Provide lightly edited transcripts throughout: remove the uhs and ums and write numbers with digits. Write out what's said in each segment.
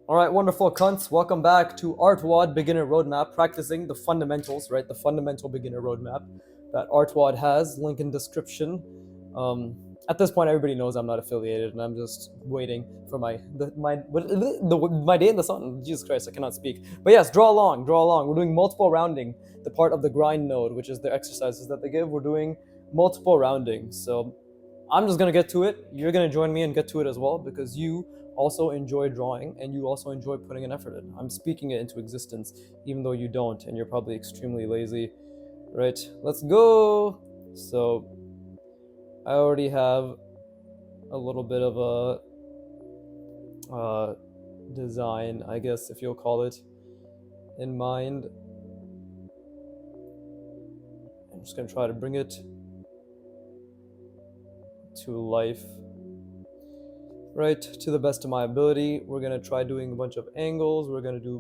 Alright, wonderful cunts. Welcome back to artwod beginner roadmap, practicing the fundamentals, right? The fundamental beginner roadmap that artwod has. Link in description. At this point, everybody knows I'm not affiliated, and I'm just waiting for my day in the sun. Jesus Christ, I cannot speak. But yes, draw along, draw along. We're doing multiple rounding, the part of the grind node, which is the exercises that they give. We're doing multiple rounding. So I'm just gonna get to it. You're gonna join me and get to it as well because you also enjoy drawing and you also enjoy putting an effort in. I'm speaking it into existence, even though you don't, and you're probably extremely lazy. Right? Let's go. So I already have a little bit of a design, I guess, if you'll call it, in mind. I'm just gonna try to bring it to life, right, to the best of my ability. We're gonna try doing a bunch of angles. We're gonna do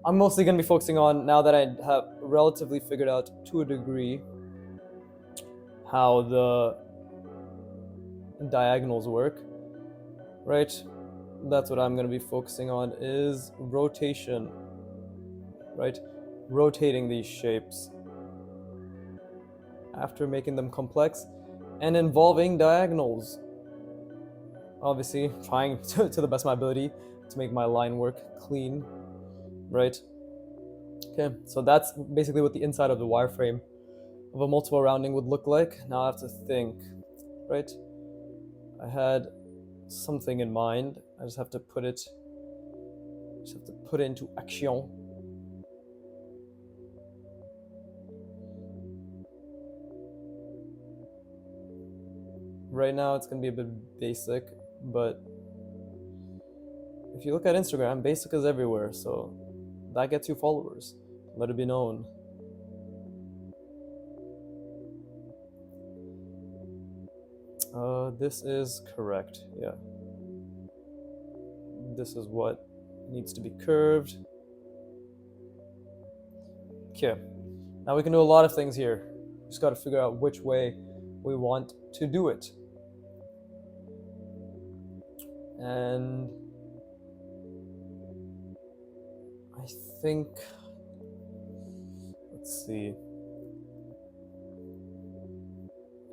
I'm mostly gonna be focusing on, now that I have relatively figured out to a degree how the diagonals work, right? That's what I'm gonna be focusing on, is rotation, right? Rotating these shapes after making them complex and involving diagonals. Obviously, trying to the best of my ability to make my line work clean, right? Okay, so that's basically what the inside of the wireframe of a multiple rounding would look like. Now I have to think, right? I had something in mind. I just have to put it into action. Right now it's gonna be a bit basic, but if you look at Instagram, basic is everywhere, so that gets you followers. Let it be known. This is correct, yeah. This is what needs to be curved. Okay, now we can do a lot of things here. Just got to figure out which way we want to do it. And I think, let's see,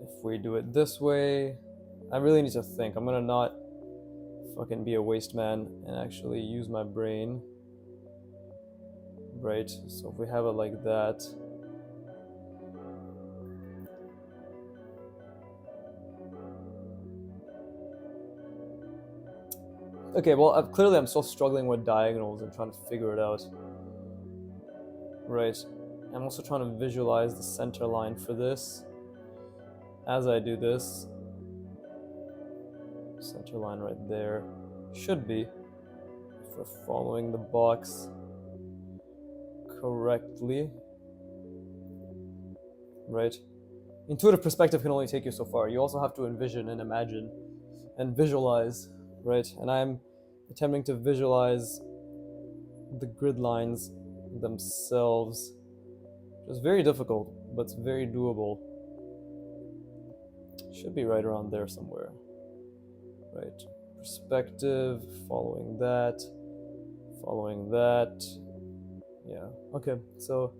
if we do it this way, I really need to think. I'm gonna not fucking be a waste man and actually use my brain, right? So if we have it like that, okay, well, clearly I'm still struggling with diagonals and trying to figure it out, right? I'm also trying to visualize the center line for this. As I do this, center line right there should be, if we're following the box correctly, right? Intuitive perspective can only take you so far. You also have to envision and imagine and visualize, right? And I'm attempting to visualize the grid lines themselves, which is very difficult, but it's very doable. Should be right around there somewhere, right? Perspective, following that, yeah, okay, so,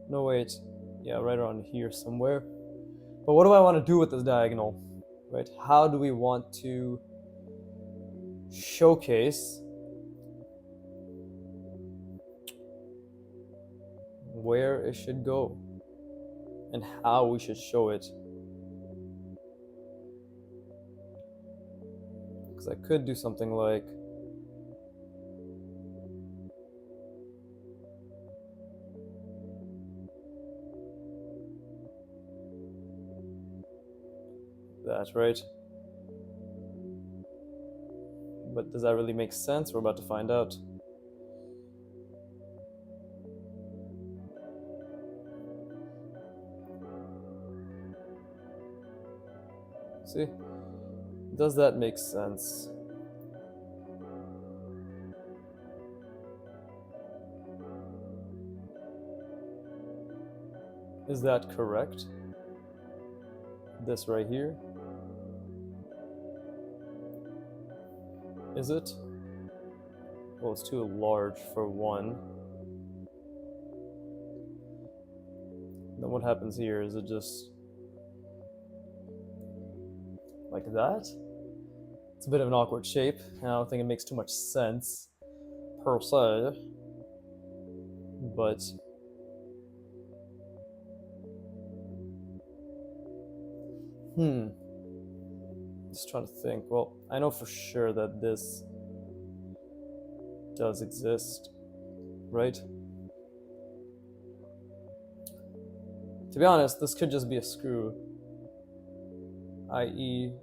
no wait, yeah, right around here somewhere. But what do I want to do with this diagonal, right? How do we want to showcase where it should go and how we should show it? Because I could do something like, that, right? But does that really make sense? We're about to find out. See? Does that make sense? Is that correct? This right here? Is it? Well, it's too large for one. Then what happens here? Is it just like that? It's a bit of an awkward shape. I don't think it makes too much sense, per se. But just trying to think. Well, I know for sure that this does exist, right? To be honest, this could just be a screw, i.e.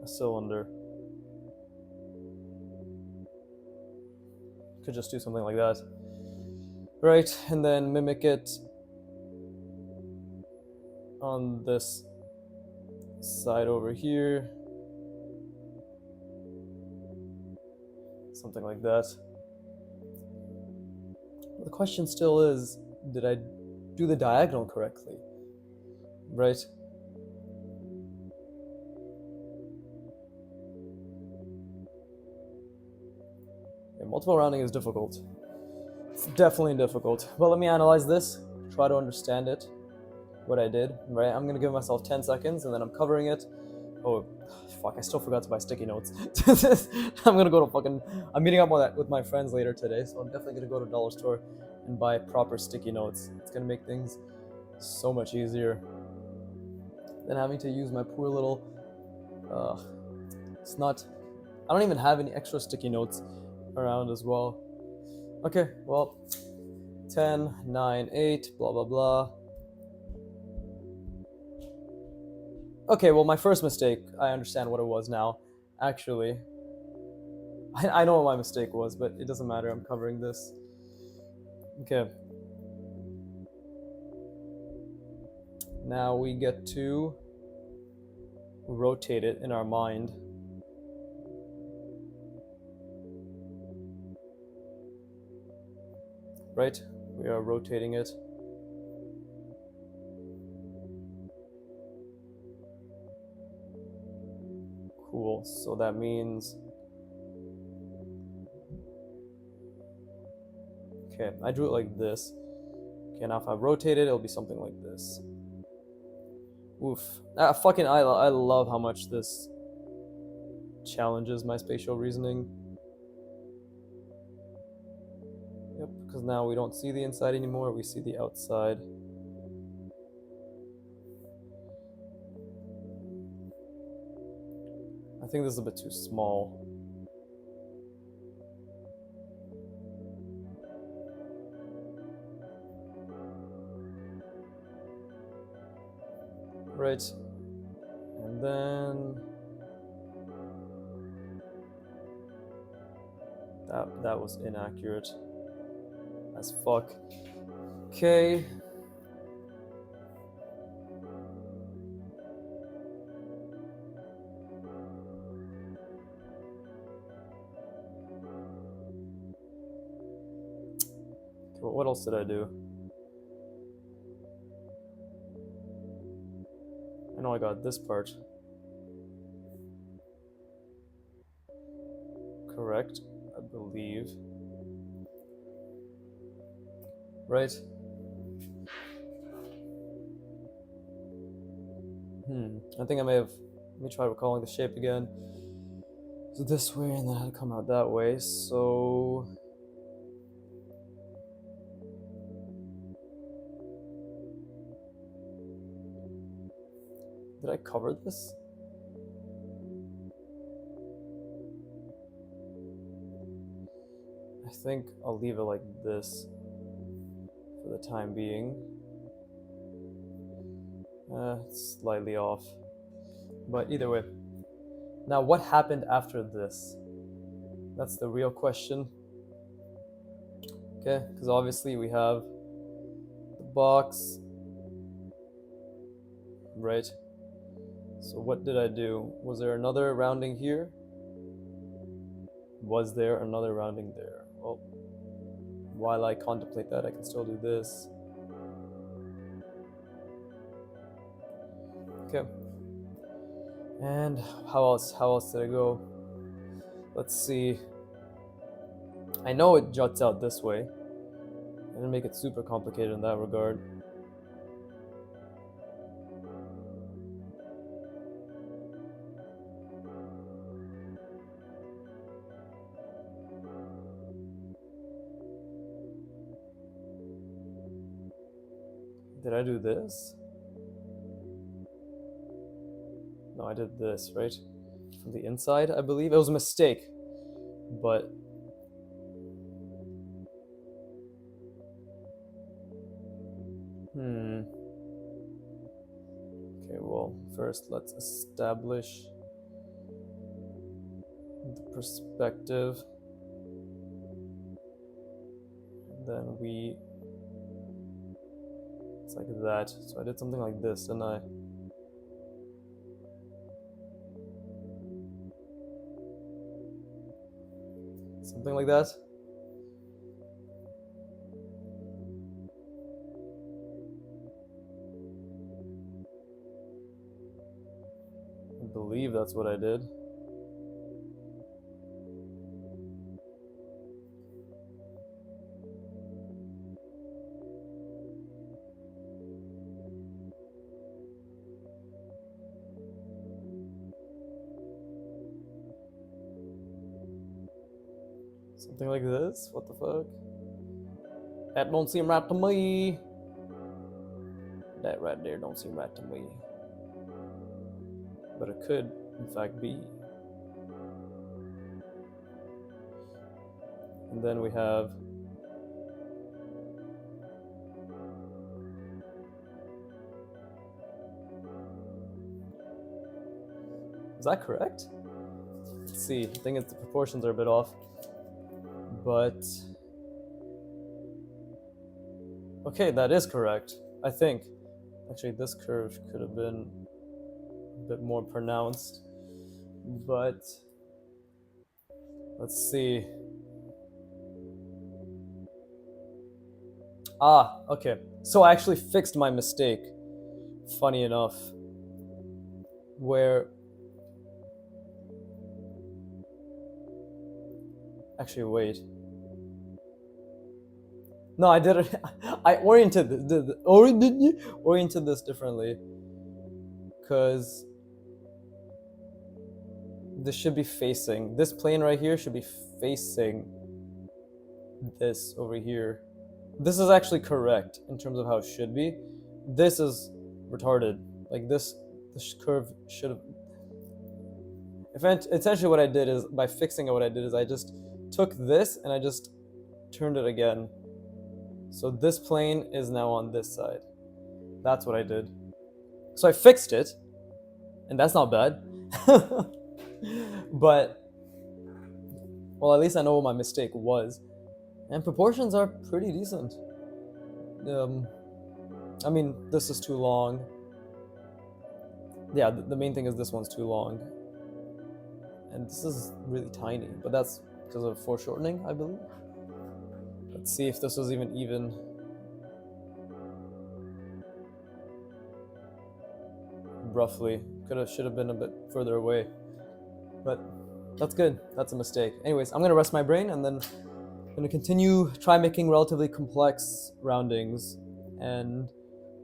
a cylinder. Could just do something like that, right? And then mimic it on this side over here, something like that. The question still is, did I do the diagonal correctly, right? Yeah, multiple rounding is difficult. It's definitely difficult. But let me analyze this, try to understand it, what I did, right? I'm gonna give myself 10 seconds and then I'm covering it. Oh, fuck, I still forgot to buy sticky notes. I'm gonna go to I'm meeting up with my friends later today, so I'm definitely gonna go to a dollar store and buy proper sticky notes. It's gonna make things so much easier than having to use my poor little, I don't even have any extra sticky notes around as well. Okay, well, 10, 9, 8, blah, blah, blah. Okay, well, my first mistake, I understand what it was now. Actually, I know what my mistake was, but it doesn't matter. I'm covering this. Okay. Now we get to rotate it in our mind. Right? We are rotating it. Cool. So that means... Okay, I drew it like this. Okay, now if I rotate it, it'll be something like this. Oof. I love how much this challenges my spatial reasoning. Yep, because now we don't see the inside anymore, we see the outside. I think this is a bit too small. Right. And then that was inaccurate as fuck. Okay. What else did I do? I know I got this part correct, I believe. Right? I think I may have... Let me try recalling the shape again. So this way, and then I had to come out that way, so... Did I cover this? I think I'll leave it like this for the time being. It's slightly off. But either way. Now, what happened after this? That's the real question. Okay, because obviously we have the box. Right? So what did I do? Was there another rounding here? Was there another rounding there? Well, while I contemplate that, I can still do this. Okay. And how else did I go? Let's see. I know it juts out this way. I didn't make it super complicated in that regard. Did I do this? No, I did this, right? From the inside, I believe. It was a mistake, but... Okay, well, first let's establish the perspective. And then it's like that. So I did something like this, didn't I? Something like that. I believe that's what I did. Something like this? What the fuck? That don't seem right to me. That right there don't seem right to me. But it could, in fact, be. And then we have... Is that correct? Let's see. I think the proportions are a bit off. But... Okay, that is correct, I think. Actually, this curve could have been a bit more pronounced. But... Let's see. Ah, okay. So I actually fixed my mistake. Funny enough. Where... Actually, wait. No, I did it. I oriented this differently. Because this should be facing. This plane right here should be facing this over here. This is actually correct in terms of how it should be. This is retarded. Like this curve should have... Essentially what I did is, by fixing it, what I did is I just took this and I just turned it again. So this plane is now on this side. That's what I did. So I fixed it, and that's not bad. But, well, at least I know what my mistake was. And proportions are pretty decent. I mean, this is too long. Yeah, the main thing is this one's too long. And this is really tiny, but that's because of foreshortening, I believe. Let's see if this was even. Roughly. Should have been a bit further away. But that's good. That's a mistake. Anyways, I'm gonna rest my brain and then I'm gonna try making relatively complex roundings, and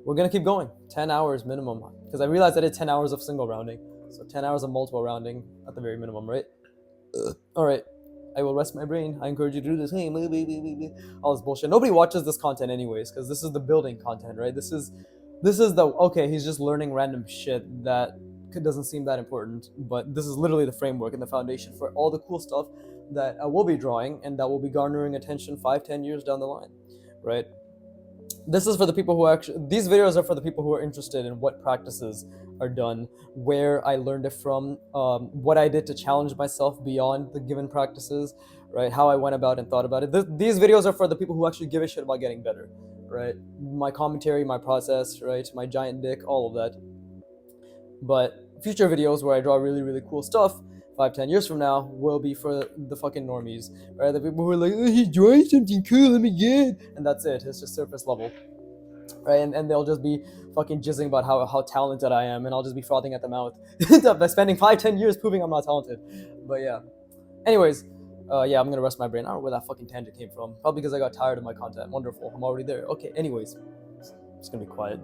we're gonna keep going. 10 hours minimum. Because I realized I did 10 hours of single rounding. So 10 hours of multiple rounding at the very minimum, right? Alright. I will rest my brain. I encourage you to do this. Hey, all this bullshit. Nobody watches this content anyways, because this is the building content, right? This is the, okay, he's just learning random shit that doesn't seem that important, but this is literally the framework and the foundation for all the cool stuff that I will be drawing and that will be garnering attention 5-10 years down the line, right? This is for the people who these videos are for the people who are interested in what practices are done, where I learned it from, what I did to challenge myself beyond the given practices, right? How I went about and thought about it. These videos are for the people who actually give a shit about getting better, right? My commentary, my process, right? My giant dick, all of that. But future videos where I draw really, really cool stuff 5-10 years from now will be for the fucking normies, right? The people who are like, oh, he's drawing something cool, let me get, and that's it. It's just surface level, right? And they'll just be fucking jizzing about how talented I am, and I'll just be frothing at the mouth by spending 5-10 years proving I'm not talented. But yeah, Anyways, yeah, I'm gonna rest my brain. I don't know where that fucking tangent came from. Probably because I got tired of my content. Wonderful. I'm already there. Okay, anyways. I'm just gonna be quiet.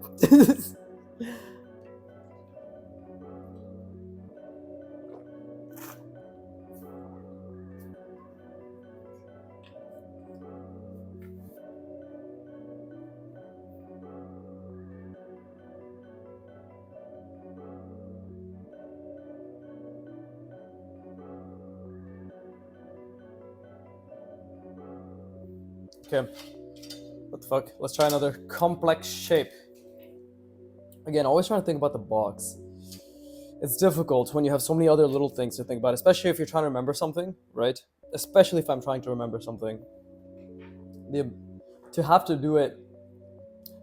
Okay. What the fuck? Let's try another complex shape. Again, always trying to think about the box. It's difficult when you have so many other little things to think about, especially if you're trying to remember something, right? Especially if I'm trying to remember something. To have to do it,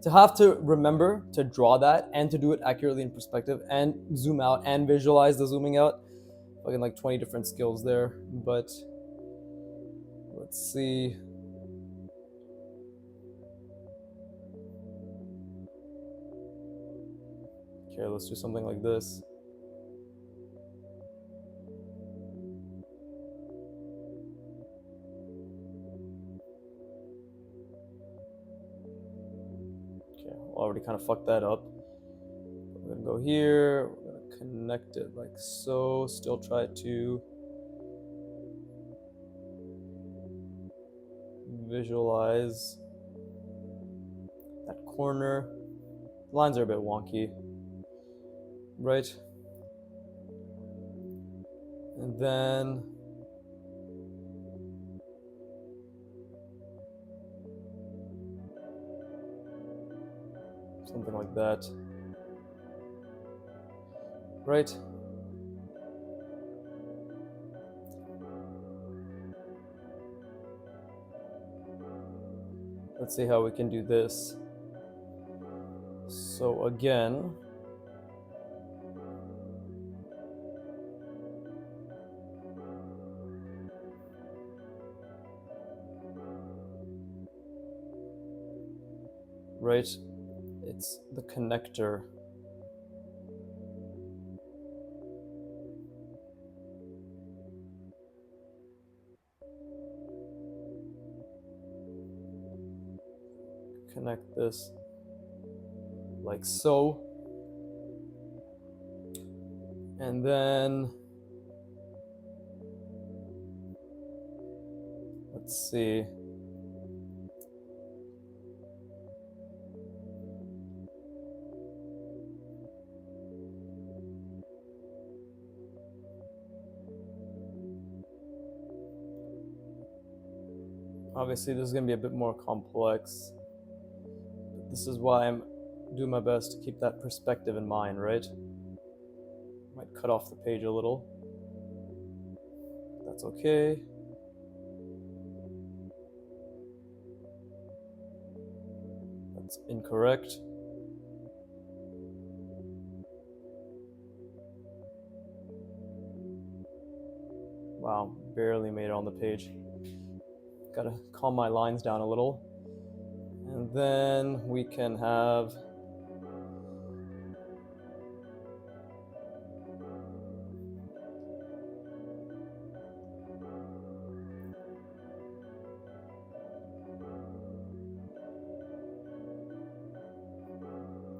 to have to remember to draw that and to do it accurately in perspective and zoom out and visualize the zooming out. Fucking like 20 different skills there, but let's see. Okay, let's do something like this. Okay, already kind of fucked that up. We're gonna go here, we're gonna connect it like so, still try to visualize that corner. Lines are a bit wonky, right? And then something like that, right? Let's see how we can do this. So again, right? It's the connector. Connect this like so. And then let's see. Obviously, this is going to be a bit more complex. But this is why I'm doing my best to keep that perspective in mind, right? Might cut off the page a little. That's okay. That's incorrect. Wow, barely made it on the page. Gotta calm my lines down a little. And then we can have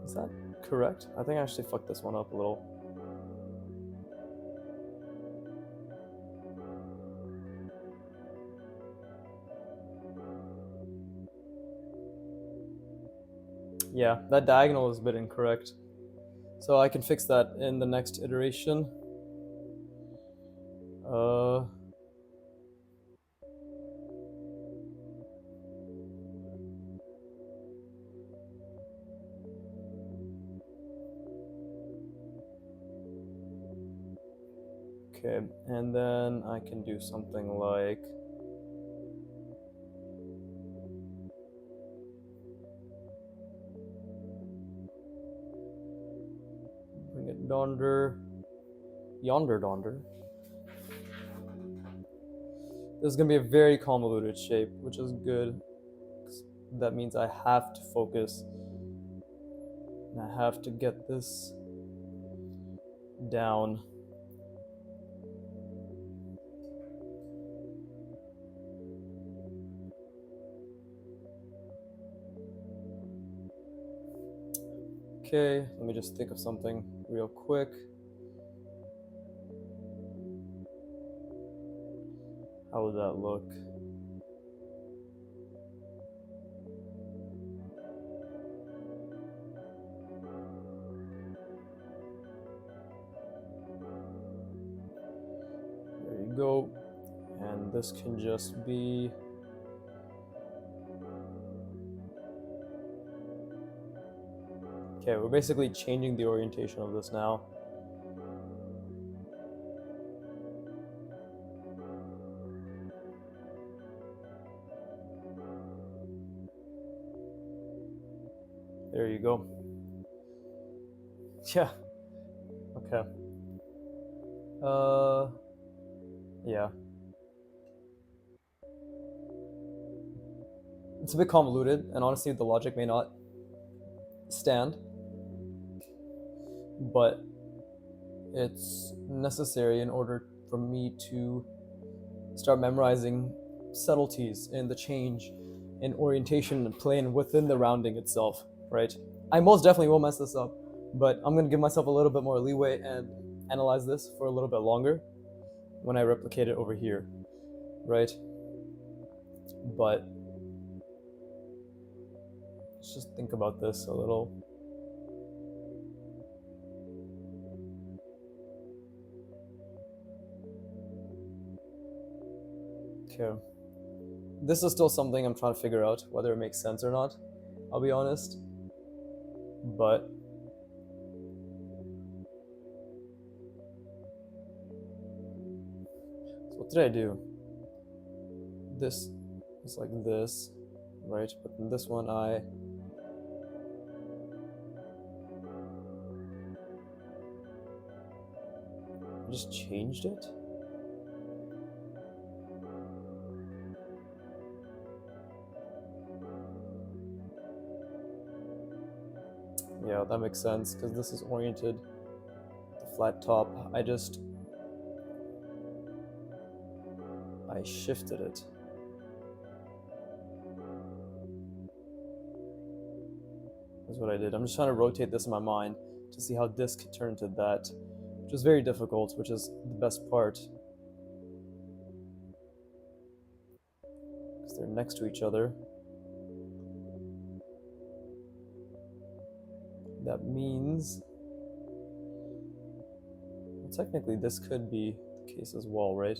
is that correct? I think I actually fucked this one up a little. Yeah, that diagonal is a bit incorrect. So I can fix that in the next iteration. Okay, and then I can do something like bring it yonder donder. This is gonna be a very convoluted shape, which is good. That means I have to focus and I have to get this down. Okay, let me just think of something real quick. How would that look? There you go. And this can just be... Okay, we're basically changing the orientation of this now. There you go. Yeah. Okay. Yeah. It's a bit convoluted, and honestly, the logic may not stand, but it's necessary in order for me to start memorizing subtleties in the change in orientation and plane within the rounding itself, right? I most definitely will mess this up, but I'm gonna give myself a little bit more leeway and analyze this for a little bit longer when I replicate it over here, right? But let's just think about this a little. Okay. This is still something I'm trying to figure out whether it makes sense or not, I'll be honest. But so what did I do? This is like this, right? But in this one I just changed it. Yeah, that makes sense because this is oriented the flat top. I shifted it. That's what I did. I'm just trying to rotate this in my mind to see how this could turn into that, which is very difficult, which is the best part. Because they're next to each other. That means, well, technically this could be the case as well, right?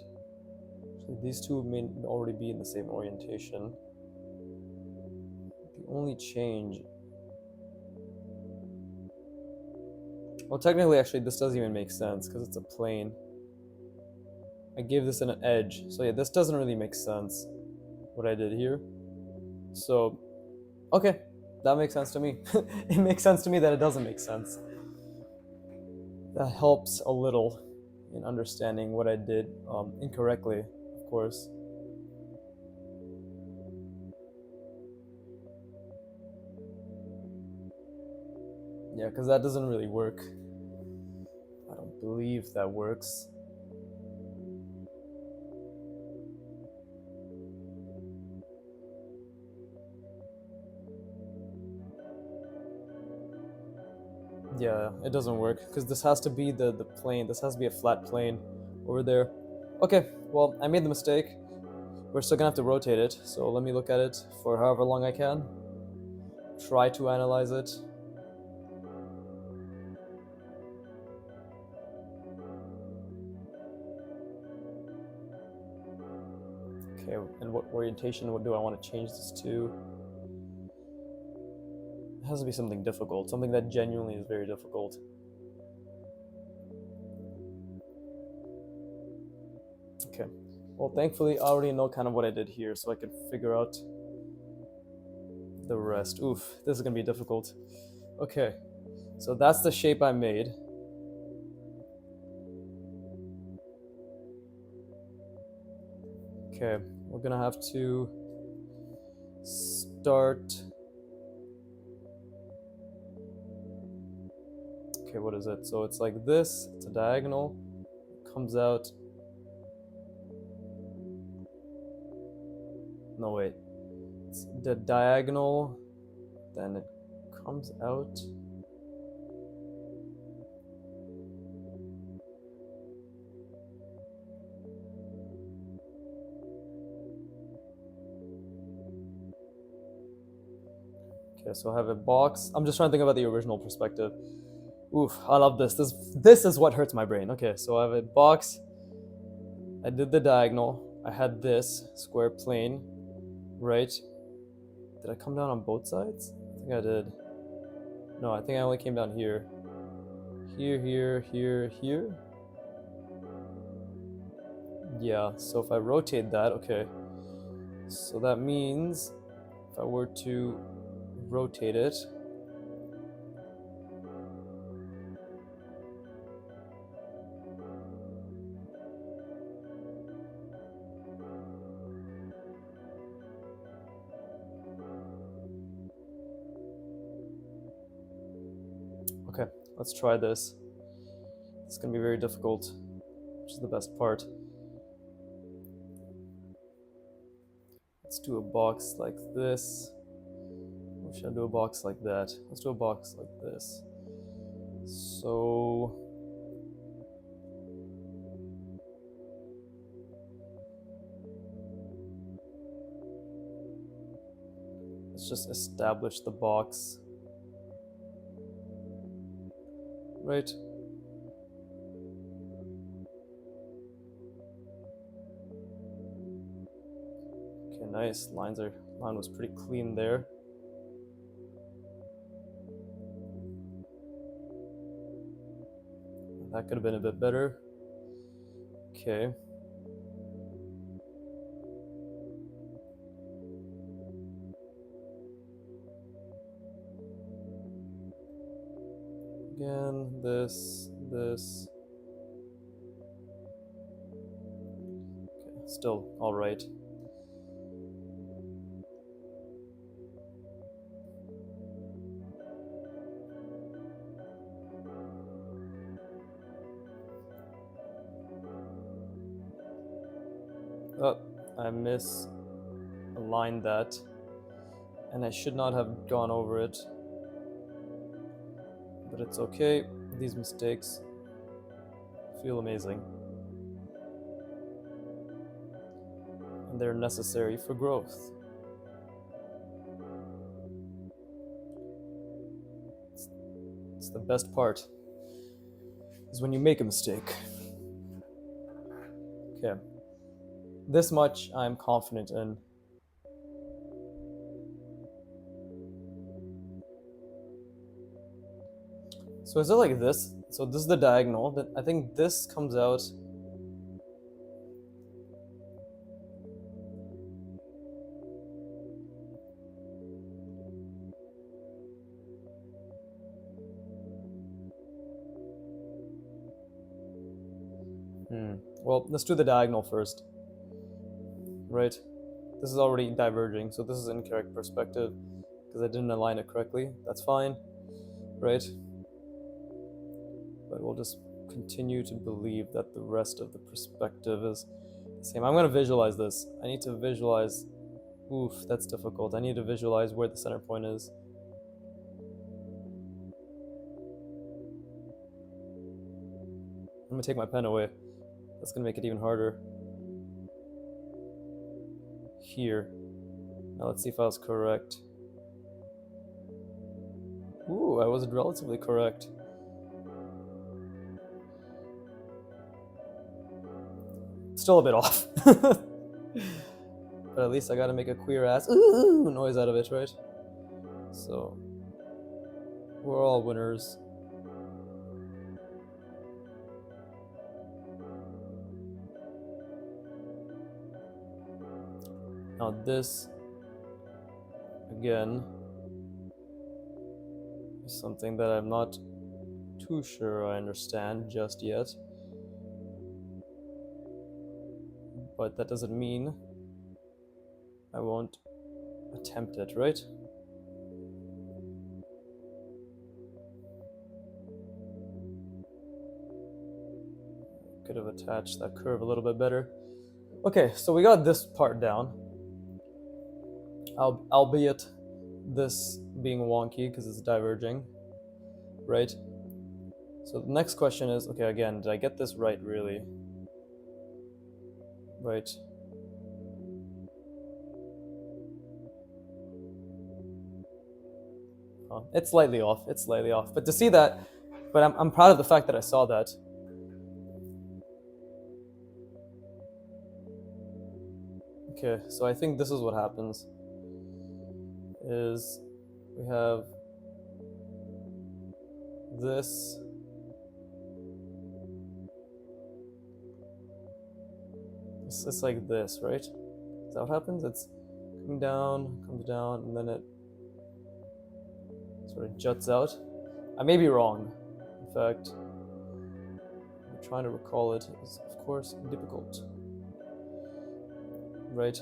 So these two may already be in the same orientation. The only change... Well, technically, actually, this doesn't even make sense because it's a plane. I gave this an edge. So yeah, this doesn't really make sense, what I did here. So, okay, that makes sense to me. It makes sense to me that it doesn't make sense. That helps a little in understanding what I did incorrectly, of course. Yeah, because that doesn't really work. I don't believe that works. Yeah, it doesn't work because this has to be the plane. This has to be a flat plane over there. Okay, well, I made the mistake. We're still gonna have to rotate it, so let me look at it for however long I can. Try to analyze it. Okay, and what orientation, what do I want to change this to? It has to be something difficult, something that genuinely is very difficult. Okay, well, thankfully I already know kind of what I did here, so I can figure out the rest. Oof, this is gonna be difficult. Okay, so that's the shape I made. Okay, we're gonna have to start... Okay, what is it? So it's like this, it's a diagonal, comes out... No, wait. It's the diagonal, then it comes out Okay, so I have a box. I'm just trying to think about the original perspective. Oof, I love this. This is what hurts my brain. Okay, so I have a box. I did the diagonal. I had this square plane, right? Did I come down on both sides? I think I did. No, I think I only came down here. Here, here, here, here. Yeah, so if I rotate that, okay. So that means if I were to rotate it, okay, let's try this. It's gonna be very difficult, which is the best part. Let's do a box like this. Or should I do a box like that? Let's do a box like this. So let's just establish the box. Right? Okay, nice. Line was pretty clean there. That could have been a bit better. Okay. Again, this. Okay, still all right. Oh, I misaligned that, and I should not have gone over it, but it's okay. These mistakes feel amazing, and they're necessary for growth. It's the best part, is when you make a mistake. Okay. This much I'm confident in. So is it like this? So this is the diagonal. Then I think this comes out. Well, let's do the diagonal first. Right? This is already diverging, so this is incorrect perspective because I didn't align it correctly. That's fine, right? But we'll just continue to believe that the rest of the perspective is the same. I'm gonna visualize this. I need to visualize. Oof, that's difficult. I need to visualize where the center point is. I'm gonna take my pen away. That's gonna make it even harder. Here. Now let's see if I was correct. Ooh, I was relatively correct. Still a bit off. But at least I gotta make a queer ass ooh noise out of it, right? So we're all winners. Now this, again, is something that I'm not too sure I understand just yet. But that doesn't mean I won't attempt it, right? Could have attached that curve a little bit better. Okay, so we got this part down. Albeit this being wonky because it's diverging, right? So the next question is, okay, again, did I get this right really? Right. It's slightly off. It's slightly off. But to see that, but I'm proud of the fact that I saw that. Okay, so I think this is what happens. Is we have this. It's like this, right? Is that what happens? It's coming down, comes down, and then it sort of juts out. I may be wrong. In fact, I'm trying to recall it. It's of course difficult. Right?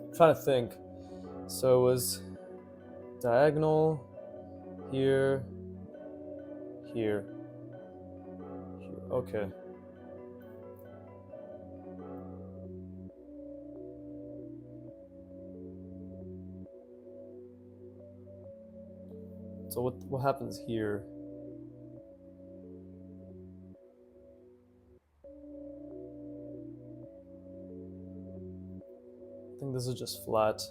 I'm trying to think. So it was diagonal here, here, here. Okay. So what happens here? I think this is just flat.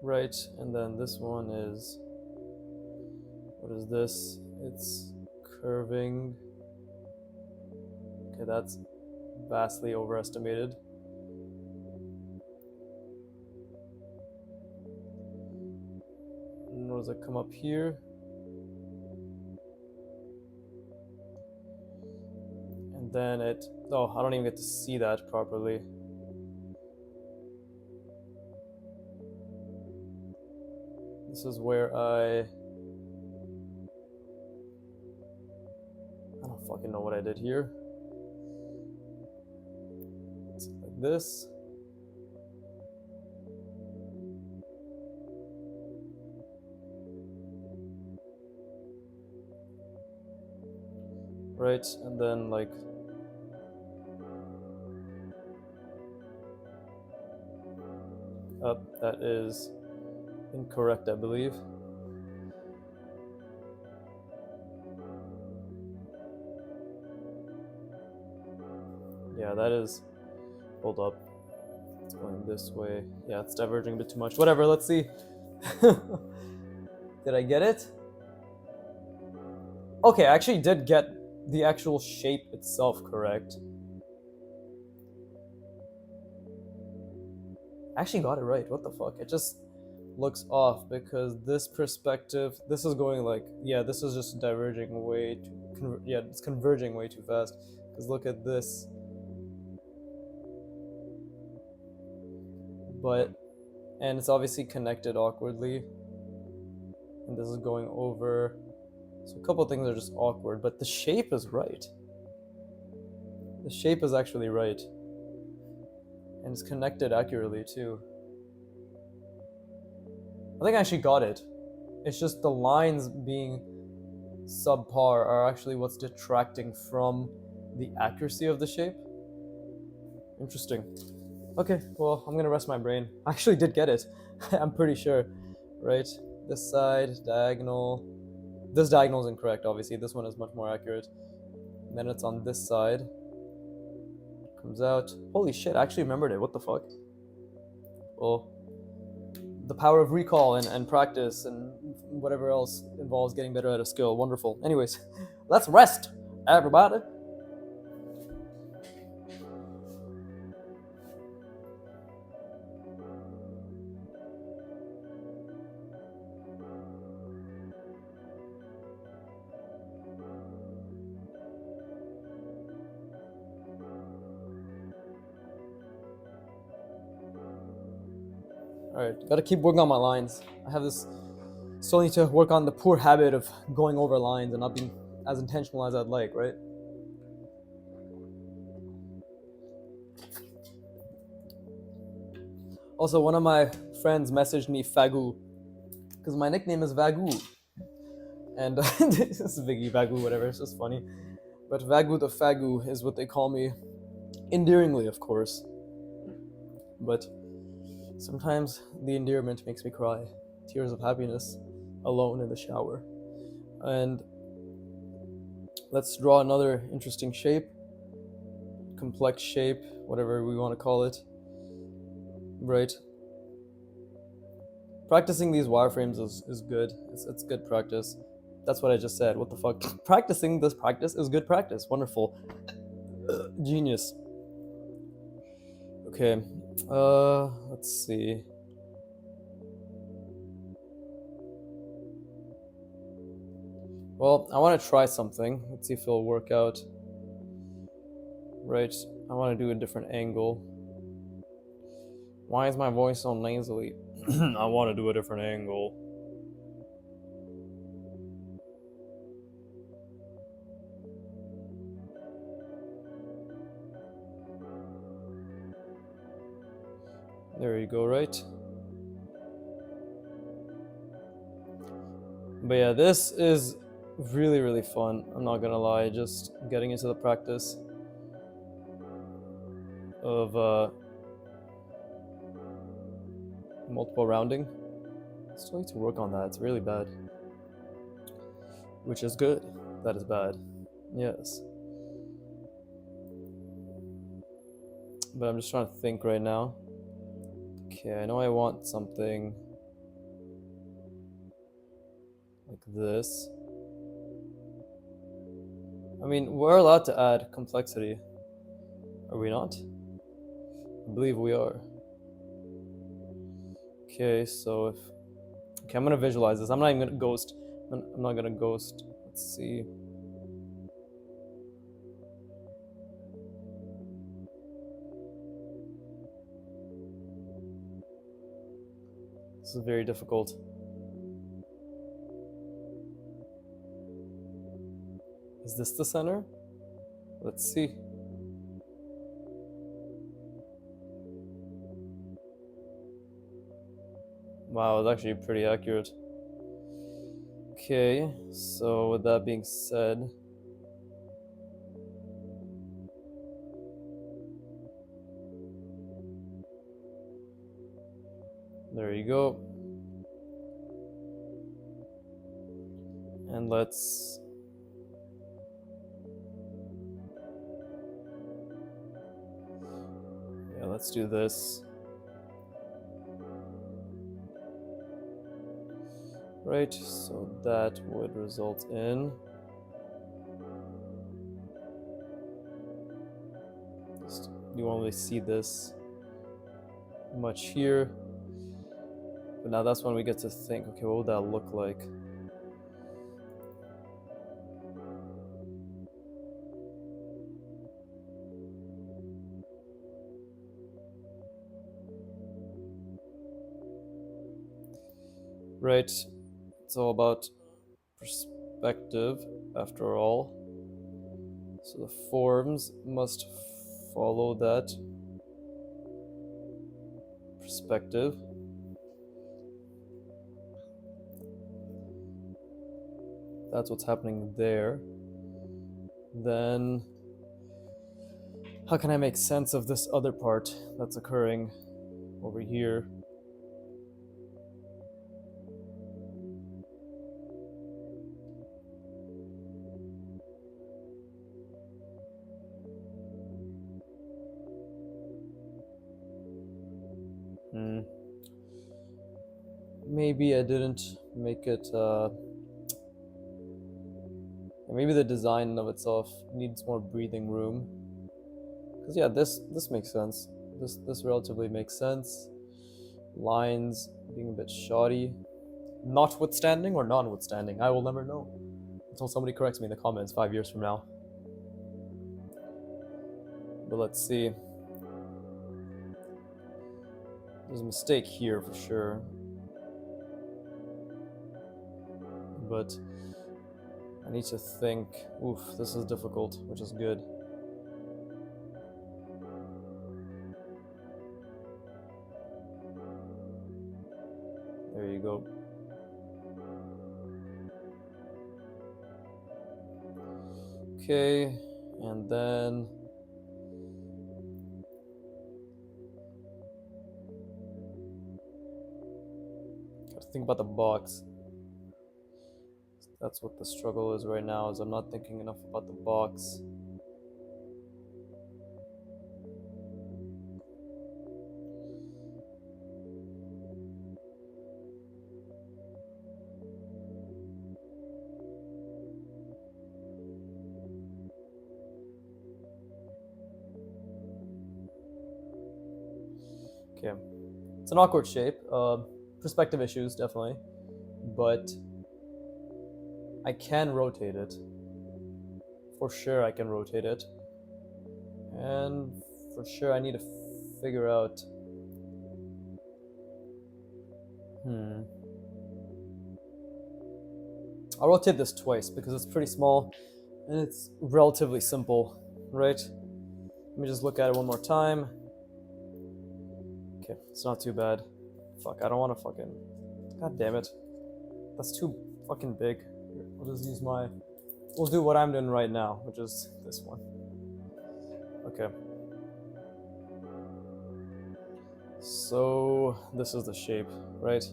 Right, and then this one is, what is this? It's curving. Okay, that's vastly overestimated. And does it come up here? And then it, oh, I don't even get to see that properly. This is where I don't fucking know what I did here. It's like this. Right, and then like up, that is incorrect, I believe. Yeah, that is, hold up, it's going this way. Yeah, it's diverging a bit too much. Whatever, let's see. Did I get it? Okay, I actually did get the actual shape itself correct. I actually got it right. What the fuck? It just looks off because this perspective, this is going like, yeah, this is just diverging way too, yeah, it's converging way too fast. Because look at this. But, and it's obviously connected awkwardly. And this is going over. So a couple things are just awkward, but the shape is right. The shape is actually right. And it's connected accurately too. I think I actually got it. It's just the lines being subpar are actually what's detracting from the accuracy of the shape. Interesting. Okay, well, I'm gonna rest my brain. I actually did get it. I'm pretty sure. Right? This side, diagonal. This diagonal is incorrect, obviously. This one is much more accurate. And then it's on this side. Comes out. Holy shit, I actually remembered it. What the fuck? Well, the power of recall and practice and whatever else involves getting better at a skill. Wonderful. Anyways, let's rest, everybody. Alright, gotta keep working on my lines. I have this, still need to work on the poor habit of going over lines and not being as intentional as I'd like, right? Also, one of my friends messaged me Fagu, because my nickname is Vagu. And this is Viggy Vagu, whatever, it's just funny. But Vagu the Fagu is what they call me, endearingly, of course. But sometimes the endearment makes me cry. Tears of happiness, alone in the shower. And Let's draw another interesting shape, complex shape, whatever we want to call it. Right. Practicing these wireframes is good. It's good practice. That's what I just said. What the fuck? Practicing this practice is good practice. Wonderful. Genius. Okay. Let's see. Well, I want to try something. Let's see if it'll work out. Right. I want to do a different angle. Why is my voice so nasally? I want to do a different angle. There you go, right? But yeah, this is really, really fun. I'm not gonna lie, just getting into the practice of multiple rounding. Still need to work on that. It's really bad. Which is good. That is bad. Yes. But I'm just trying to think right now. Okay, I know I want something like this. I mean, we're allowed to add complexity. Are we not? I believe we are. Okay, so if... Okay, I'm gonna visualize this. I'm not even gonna ghost. I'm not gonna ghost. Let's see. This is very difficult. Is this the center? Let's see. Wow, it's actually pretty accurate. Okay, so with that being said, there you go. And let's... Yeah, let's do this. Right, so that would result in... You won't really see this much here. But now that's when we get to think, okay, what would that look like? Right, it's all about perspective after all. So the forms must follow that perspective. That's what's happening there. Then how can I make sense of this other part that's occurring over here? Maybe I didn't make it... maybe the design of itself needs more breathing room. Because yeah, this makes sense. This relatively makes sense. Lines being a bit shoddy. Notwithstanding or non-withstanding, I will never know. Until somebody corrects me in the comments 5 years from now. But let's see. There's a mistake here for sure. But I need to think. Oof, this is difficult, which is good. There you go. Okay, and then gotta think about the box. That's what the struggle is right now, is I'm not thinking enough about the box. Okay, it's an awkward shape. Perspective issues, definitely. But I can rotate it. For sure I can rotate it. And for sure I need to figure out... I'll rotate this twice because it's pretty small and it's relatively simple, right? Let me just look at it one more time. Okay, it's not too bad. Fuck, I don't want to fucking... God damn it. That's too fucking big. Here, I'll just use my... We'll do what I'm doing right now, which is this one. Okay. So, this is the shape, right?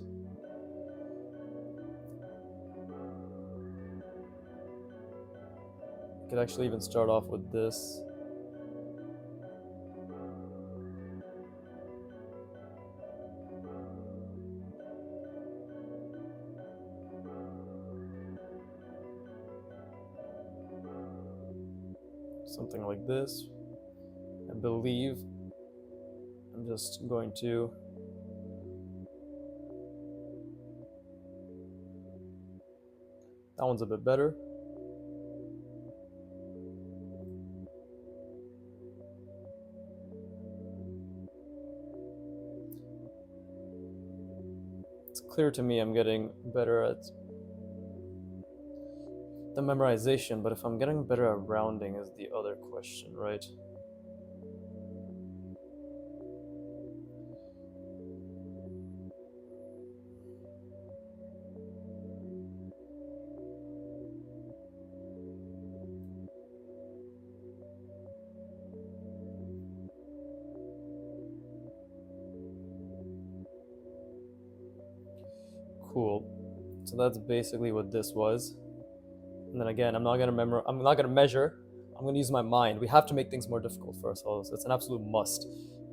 I could actually even start off with this. Something like this. I believe I'm just going to that one's a bit better. It's clear to me I'm getting better at the memorization, but if I'm getting better at rounding is the other question, right? Cool. So that's basically what this was. And then again, I'm not gonna measure. I'm gonna use my mind. We have to make things more difficult for ourselves. It's an absolute must,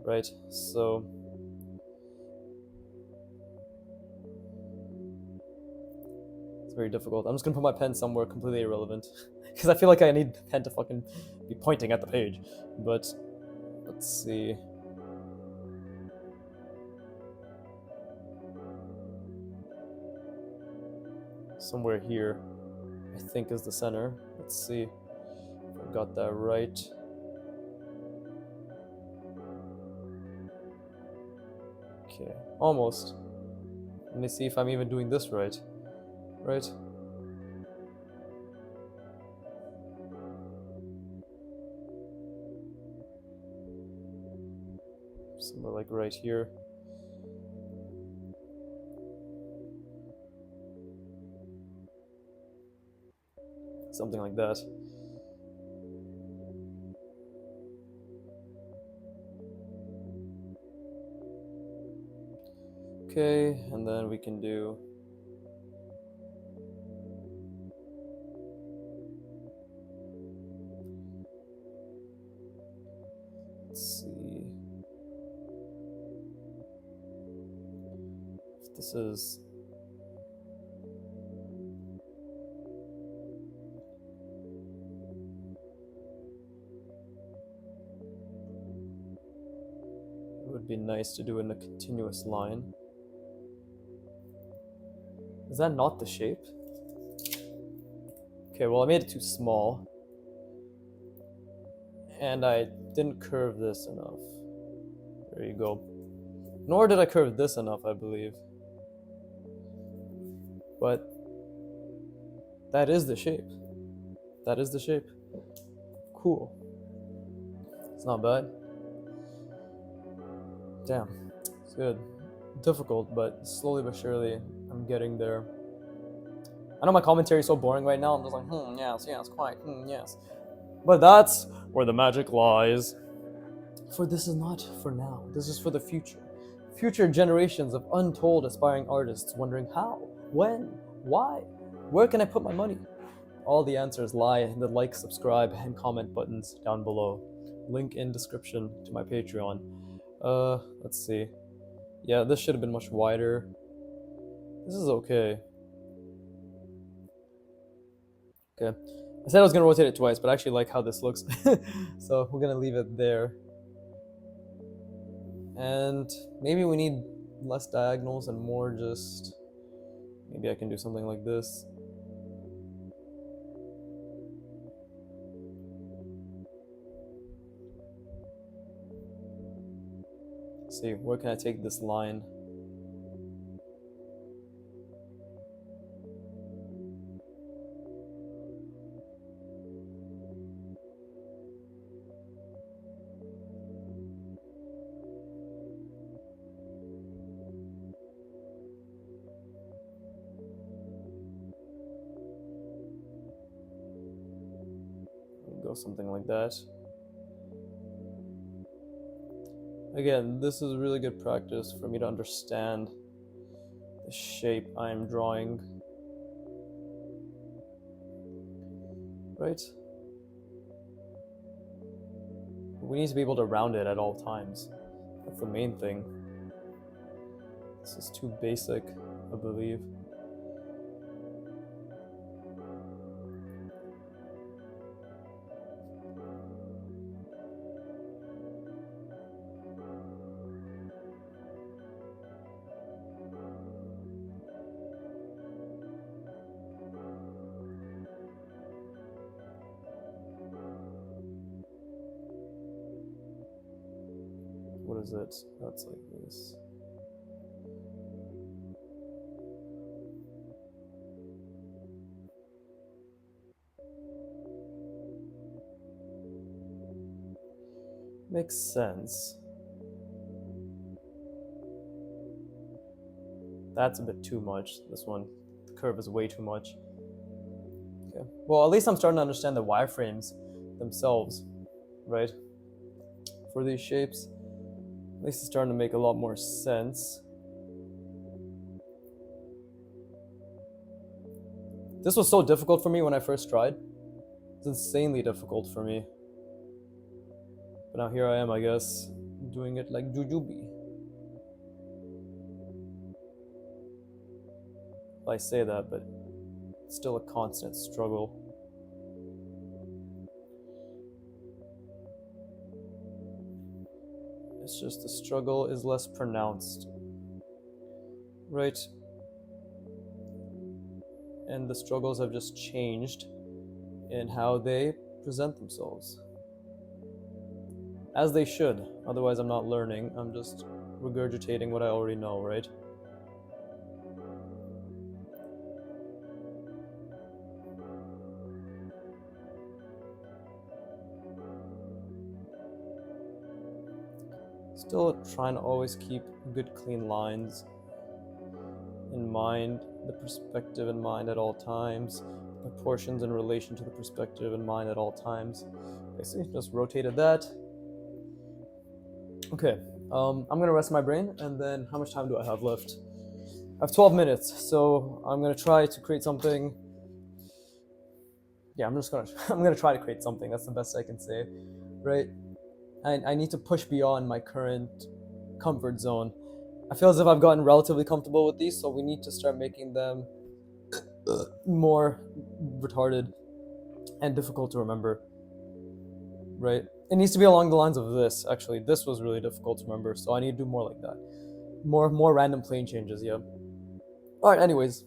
right? So it's very difficult. I'm just gonna put my pen somewhere completely irrelevant because I feel like I need the pen to fucking be pointing at the page. But let's see. Somewhere here, I think, is the center. Let's see if I got that right. Okay, almost. Let me see if I'm even doing this right. Right? Somewhere like right here. Something like that. Okay, and then we can do let's see if this is it would be nice to do in a continuous line. Is that not the shape? Okay, well I made it too small. And I didn't curve this enough. There you go. Nor did I curve this enough, I believe. But that is the shape. That is the shape. Cool. It's not bad. Damn, it's good. Difficult, but slowly but surely I'm getting there. I know my commentary is so boring right now. I'm just like, yes, quite, yes. But that's where the magic lies. For this is not for now. This is for the future. Future generations of untold aspiring artists wondering how, when, why. Where can I put my money? All the answers lie in the like, subscribe, and comment buttons down below. Link in description to my Patreon. Let's see. Yeah, this should have been much wider. This is okay. Okay. I said I was gonna rotate it twice, but I actually like how this looks. So we're gonna leave it there. And maybe we need less diagonals and more just... Maybe I can do something like this. Let's see, where can I take this line? Go something like that. Again, this is really good practice for me to understand the shape I'm drawing. Right? We need to be able to round it at all times. That's the main thing. This is too basic, I believe. What is it? That's like this. Makes sense. That's a bit too much. This one, the curve is way too much. Okay. Well, at least I'm starting to understand the wireframes themselves, right? For these shapes. At least it's starting to make a lot more sense. This was so difficult for me when I first tried. It's insanely difficult for me. But now here I am, I guess, doing it like jujube. I say that, but it's still a constant struggle. It's just the struggle is less pronounced. Right? And the struggles have just changed in how they present themselves. As they should. Otherwise I'm not learning, I'm just regurgitating what I already know, right? Still trying to always keep good clean lines in mind, the perspective in mind at all times, the proportions in relation to the perspective in mind at all times. Basically, just rotated that. Okay, I'm gonna rest my brain, and then how much time do I have left? I have 12 minutes, so I'm gonna try to create something. Yeah, I'm gonna try to create something. That's the best I can say, right? I need to push beyond my current comfort zone. I feel as if I've gotten relatively comfortable with these, so we need to start making them more retarded and difficult to remember, right? It needs to be along the lines of this, actually. This was really difficult to remember, so I need to do more like that. More random plane changes, yeah. Alright, anyways.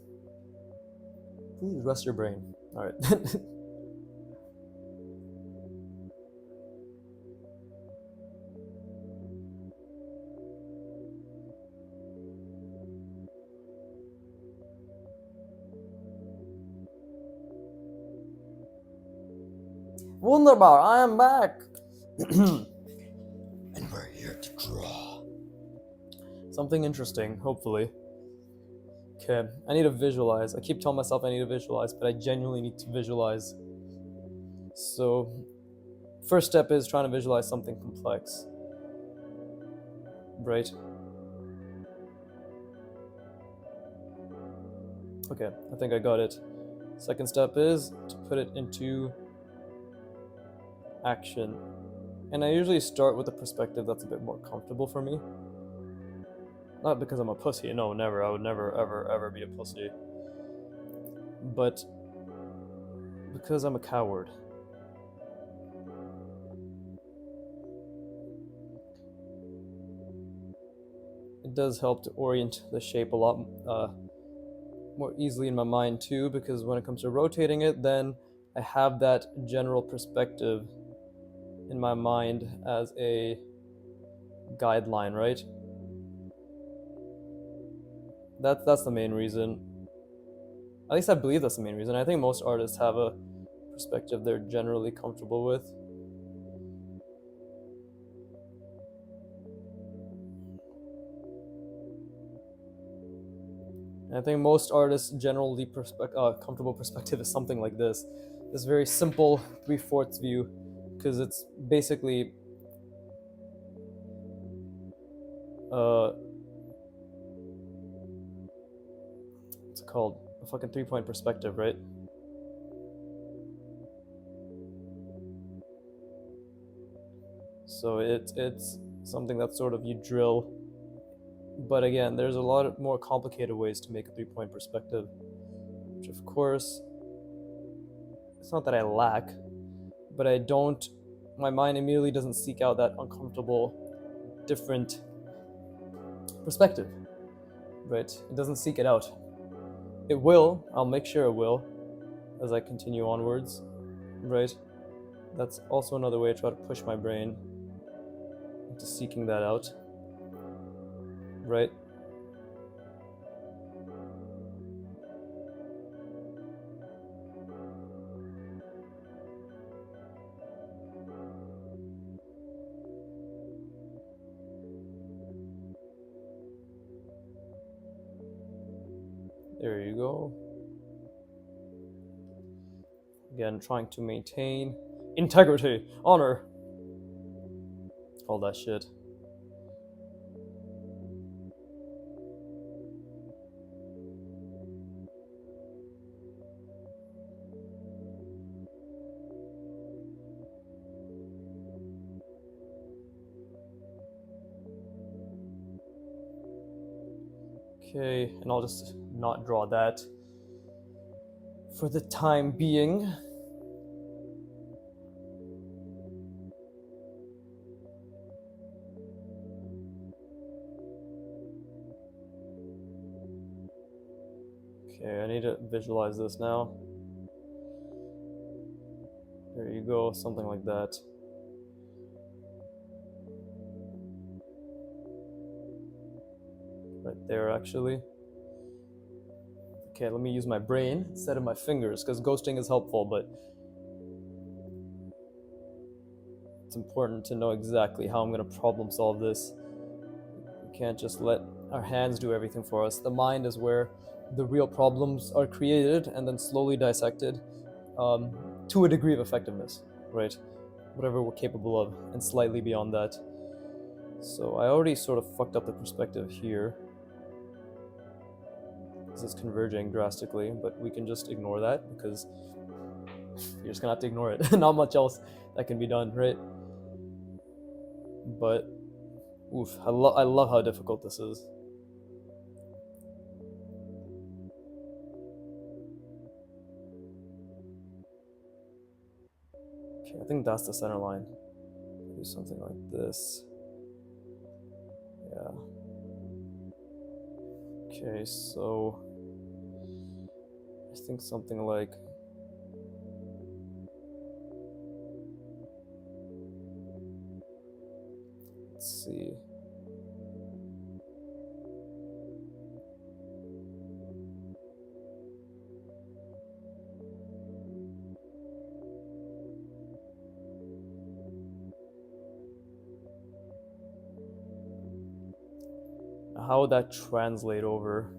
Please rest your brain. Alright. Wunderbar, I am back! And we're here to draw. Something interesting, hopefully. Okay, I need to visualize. I keep telling myself I need to visualize, but I genuinely need to visualize. So, first step is trying to visualize something complex. Right? Okay, I think I got it. Second step is to put it into action. And I usually start with a perspective that's a bit more comfortable for me. Not because I'm a pussy, no, never. I would never, ever, ever be a pussy. But because I'm a coward. It does help to orient the shape a lot more easily in my mind too, because when it comes to rotating it, then I have that general perspective in my mind as a guideline, right? That's the main reason. At least I believe that's the main reason. I think most artists have a perspective they're generally comfortable with. And I think most artists' generally comfortable perspective is something like this very simple 3/4 view, because it's basically what's it called? A fucking 3-point perspective, right? So it's something that sort of you drill. But again, there's a lot more complicated ways to make a 3-point perspective, which of course, it's not that I lack, but I don't, my mind immediately doesn't seek out that uncomfortable, different perspective, right? It doesn't seek it out. It will, I'll make sure it will, as I continue onwards, right? That's also another way I try to push my brain into seeking that out, right? There you go. Again, trying to maintain integrity, honor, all that shit. Okay, and I'll just not draw that for the time being. Okay, I need to visualize this now. There you go, something like that. Right there, actually. Okay, let me use my brain instead of my fingers, because ghosting is helpful, but it's important to know exactly how I'm going to problem solve this. We can't just let our hands do everything for us. The mind is where the real problems are created and then slowly dissected to a degree of effectiveness, right? Whatever we're capable of, and slightly beyond that. So I already sort of fucked up the perspective here. This is converging drastically, but we can just ignore that because you're just gonna have to ignore it. Not much else that can be done, right? But oof, I love how difficult this is. Okay, I think that's the center line. Do something like this. Yeah. Okay, so I think something like let's see. How would that translate over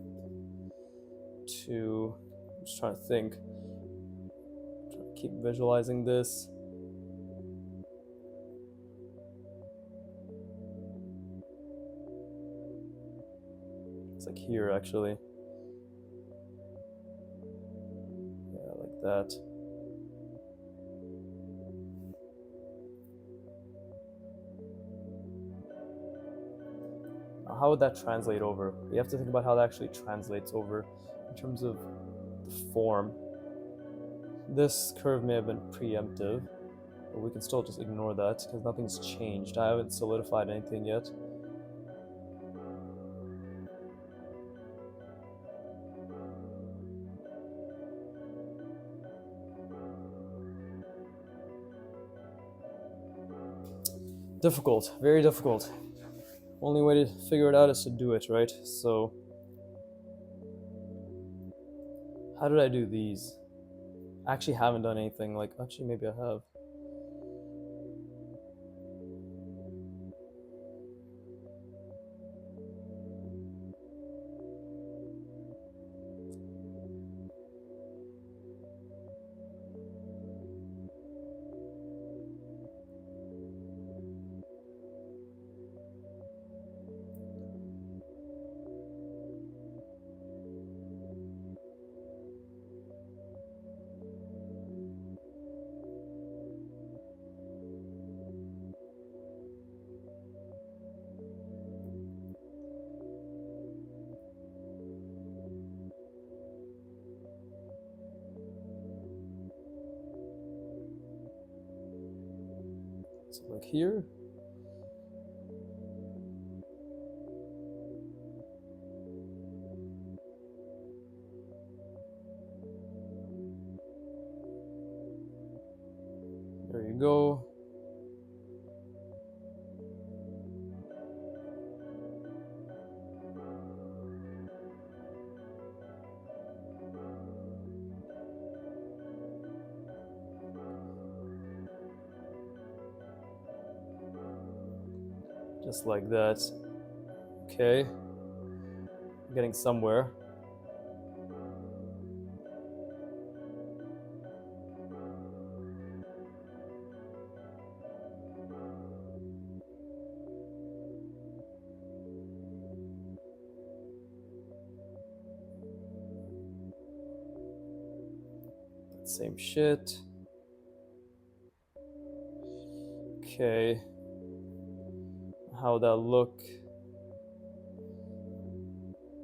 to, I'm just trying to think. I'm trying to keep visualizing this. It's like here actually. Yeah, that. How would that translate over? You have to think about how that actually translates over in terms of the form. This curve may have been preemptive, but we can still just ignore that because nothing's changed. I haven't solidified anything yet. Difficult, very difficult. Only way to figure it out is to do it, right? So, how did I do these? I actually haven't done anything like, actually maybe I have. So like here. There you go. Just like that. Okay. I'm getting somewhere. Same shit. Okay. How would that look?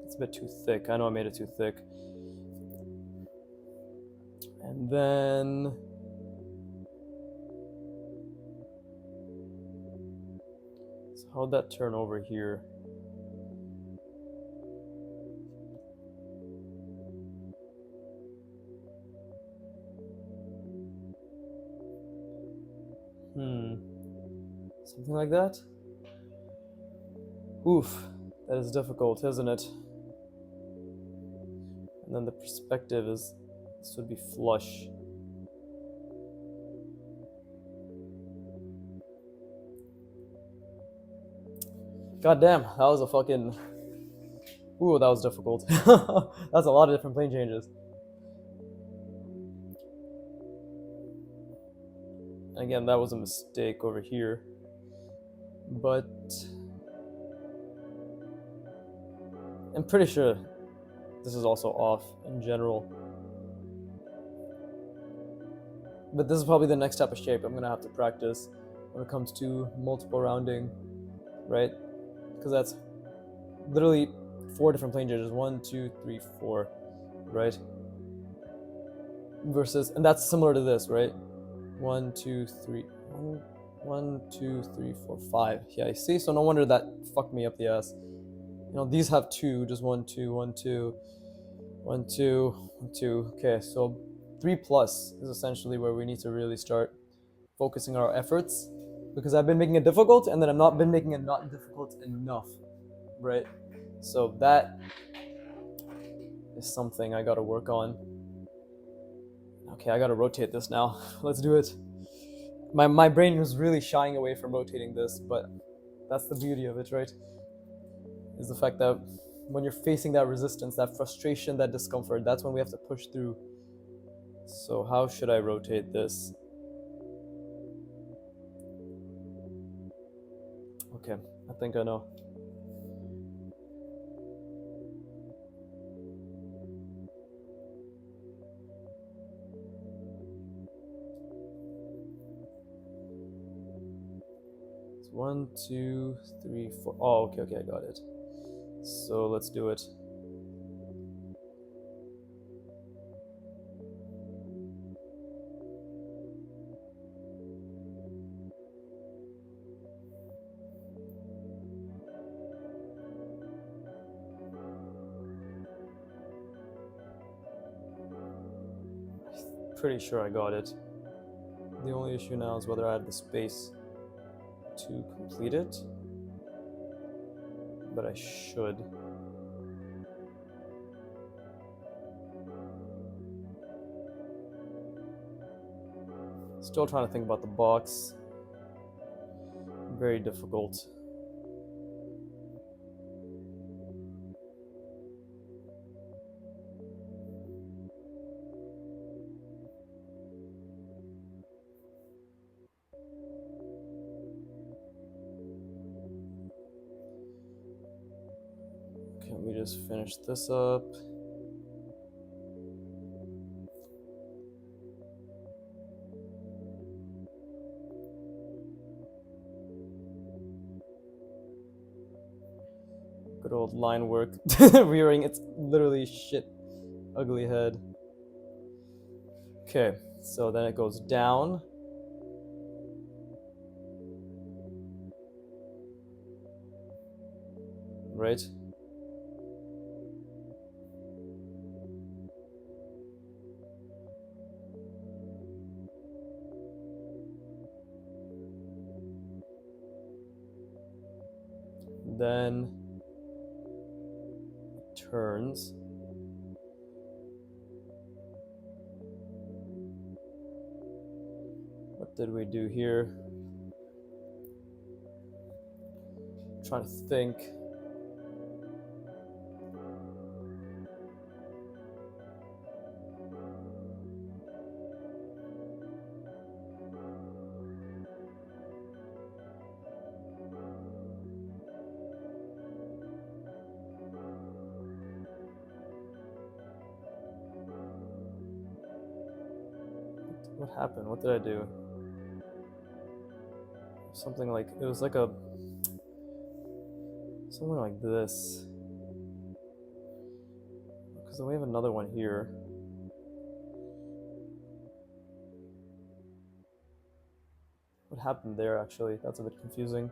It's a bit too thick. I know I made it too thick. And then so how'd that turn over here? Something like that? Oof, that is difficult, isn't it? And then the perspective is, this would be flush. God damn, that was a fucking... Ooh, that was difficult. That's a lot of different plane changes. Again, that was a mistake over here. But I'm pretty sure this is also off in general. But this is probably the next type of shape I'm gonna have to practice when it comes to multiple rounding, right? Because that's literally 4 different plane changes. 1, 2, 3, 4, right? Versus, and that's similar to this, right? 1, 2, 3, 1, 2, 3, 4, 5. Yeah, you see? So no wonder that fucked me up the ass. You know, these have 2, just 1, 2, 1, 2, 1, 2, 1, 2. Okay, so 3 plus is essentially where we need to really start focusing our efforts, because I've been making it difficult and then I've not been making it not difficult enough, right? So that is something I gotta work on. Okay, I gotta rotate this now. Let's do it. My brain was really shying away from rotating this, but that's the beauty of it, right? Is the fact that when you're facing that resistance, that frustration, that discomfort, that's when we have to push through. So how should I rotate this? Okay, I think I know. 1, 2, 3, 4. Oh, okay, I got it. So let's do it. Pretty sure I got it. The only issue now is whether I have the space to complete it, but I should. Still trying to think about the box. Very difficult. Can we just finish this up? Good old line work. Rearing its literally shit ugly head. Okay, so then it goes down. Right? Then it turns. What did we do here? I'm trying to think. What happened? What did I do? Something like, it was like something like this. Because then we have another one here. What happened there, actually? That's a bit confusing.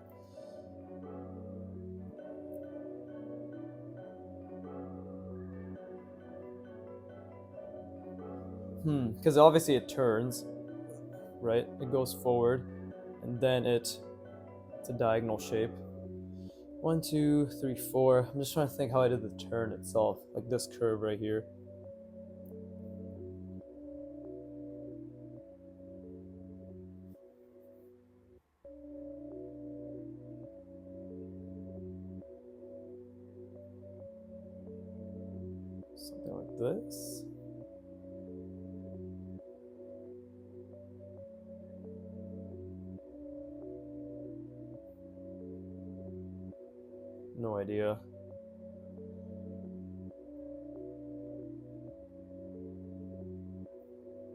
Because obviously it turns, right? It goes forward, and then it's a diagonal shape. 1, 2, 3, 4. I'm just trying to think how I did the turn itself, like this curve right here. Something like this. No idea.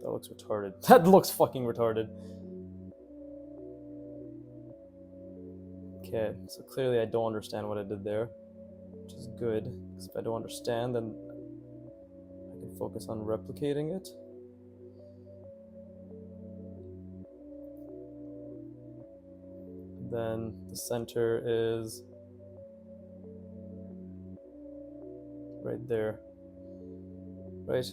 That looks retarded. That looks fucking retarded. Okay, so clearly I don't understand what I did there, which is good, because if I don't understand, then I can focus on replicating it. Then the center is right there, right?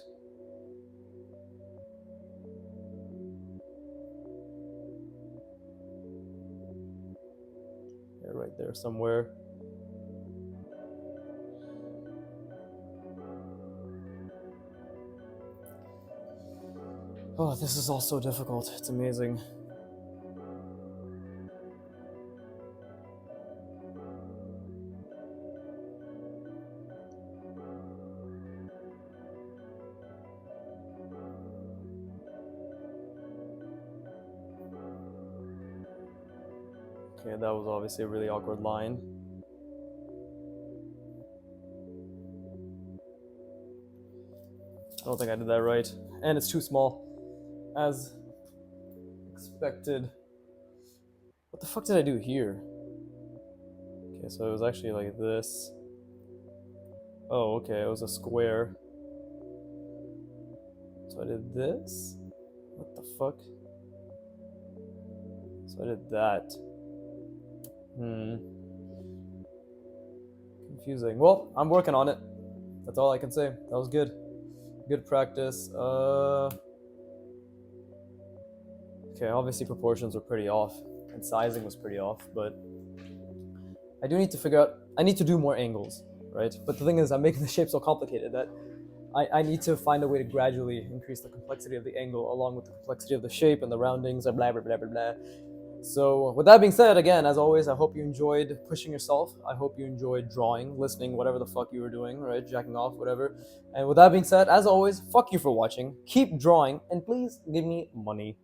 Yeah, right there somewhere. Oh, this is all so difficult. It's amazing. Okay, that was obviously a really awkward line. I don't think I did that right. And it's too small. As expected. What the fuck did I do here? Okay, so it was actually like this. Oh, okay, it was a square. So I did this. What the fuck? So I did that. Confusing. Well, I'm working on it. That's all I can say. That was good. Good practice. Okay, obviously proportions were pretty off, and sizing was pretty off, but I do need to figure out, I need to do more angles, right? But the thing is, I'm making the shape so complicated that I need to find a way to gradually increase the complexity of the angle along with the complexity of the shape and the roundings and blah, blah, blah, blah, blah. So with that being said, again, as always, I hope you enjoyed pushing yourself. I hope you enjoyed drawing, listening, whatever the fuck you were doing, right? Jacking off, whatever. And with that being said, as always, fuck you for watching. Keep drawing, and please give me money.